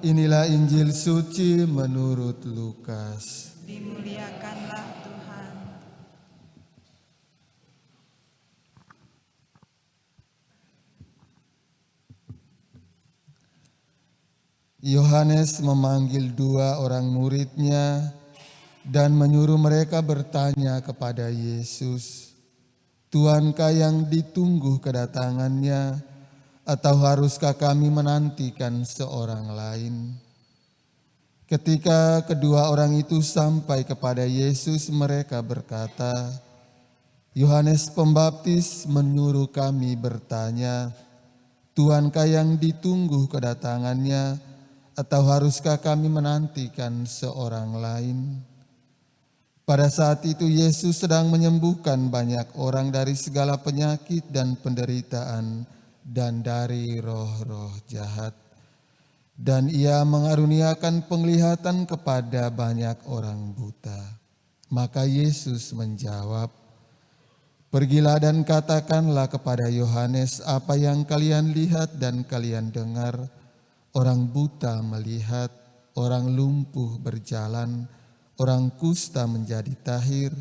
Inilah Injil suci menurut Lukas. Dimuliakanlah Tuhan. Yohanes memanggil 2 orang muridnya dan menyuruh mereka bertanya kepada Yesus, "Tuhankah yang ditunggu kedatangannya, atau haruskah kami menantikan seorang lain?" Ketika kedua orang itu sampai kepada Yesus, mereka berkata, "Yohanes Pembaptis menyuruh kami bertanya, Tuhankah yang ditunggu kedatangannya, atau haruskah kami menantikan seorang lain?" Pada saat itu Yesus sedang menyembuhkan banyak orang dari segala penyakit dan penderitaan dan dari roh-roh jahat. Dan ia mengaruniakan penglihatan kepada banyak orang buta. Maka Yesus menjawab, "Pergilah dan katakanlah kepada Yohanes apa yang kalian lihat dan kalian dengar. Orang buta melihat, orang lumpuh berjalan, orang kusta menjadi tahir,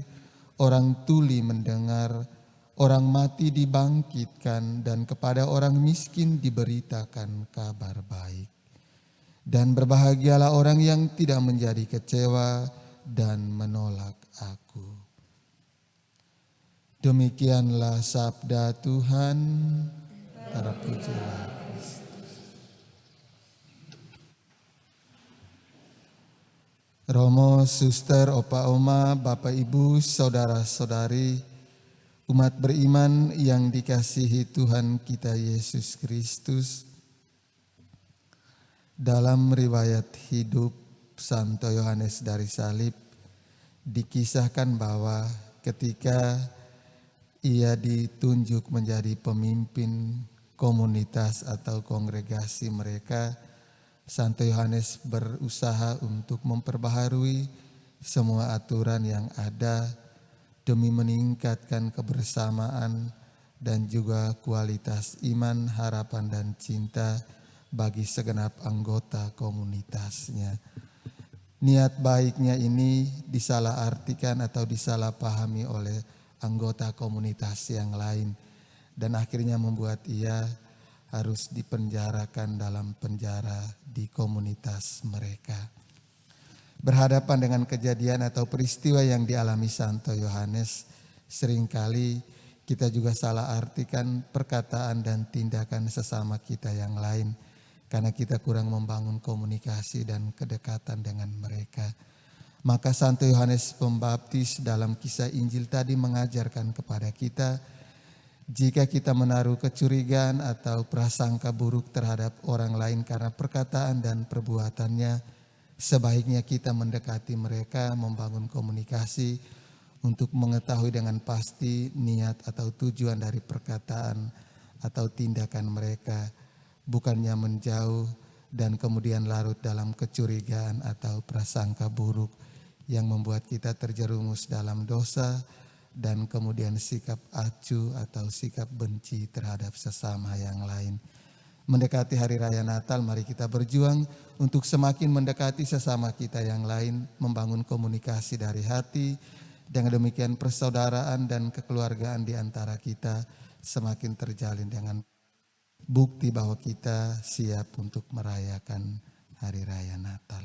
orang tuli mendengar, orang mati dibangkitkan, dan kepada orang miskin diberitakan kabar baik. Dan berbahagialah orang yang tidak menjadi kecewa dan menolak Aku." Demikianlah sabda Tuhan. Terpujilah Kristus. Romo, suster, opa, oma, bapak, ibu, saudara-saudari, umat beriman yang dikasihi Tuhan kita Yesus Kristus. Dalam riwayat hidup Santo Yohanes dari Salib dikisahkan bahwa ketika ia ditunjuk menjadi pemimpin komunitas atau kongregasi mereka, Santo Yohanes berusaha untuk memperbaharui semua aturan yang ada demi meningkatkan kebersamaan dan juga kualitas iman, harapan, dan cinta bagi segenap anggota komunitasnya. Niat baiknya ini disalahartikan atau disalahpahami oleh anggota komunitas yang lain dan akhirnya membuat ia harus dipenjarakan dalam penjara di komunitas mereka. Berhadapan dengan kejadian atau peristiwa yang dialami Santo Yohanes, seringkali kita juga salah artikan perkataan dan tindakan sesama kita yang lain karena kita kurang membangun komunikasi dan kedekatan dengan mereka. Maka Santo Yohanes Pembaptis dalam kisah Injil tadi mengajarkan kepada kita, jika kita menaruh kecurigaan atau prasangka buruk terhadap orang lain karena perkataan dan perbuatannya, sebaiknya kita mendekati mereka, membangun komunikasi untuk mengetahui dengan pasti niat atau tujuan dari perkataan atau tindakan mereka, bukannya menjauh dan kemudian larut dalam kecurigaan atau prasangka buruk yang membuat kita terjerumus dalam dosa dan kemudian sikap acuh atau sikap benci terhadap sesama yang lain. Mendekati hari raya Natal, mari kita berjuang untuk semakin mendekati sesama kita yang lain, membangun komunikasi dari hati. Dengan demikian persaudaraan dan kekeluargaan di antara kita semakin terjalin dengan bukti bahwa kita siap untuk merayakan hari raya Natal.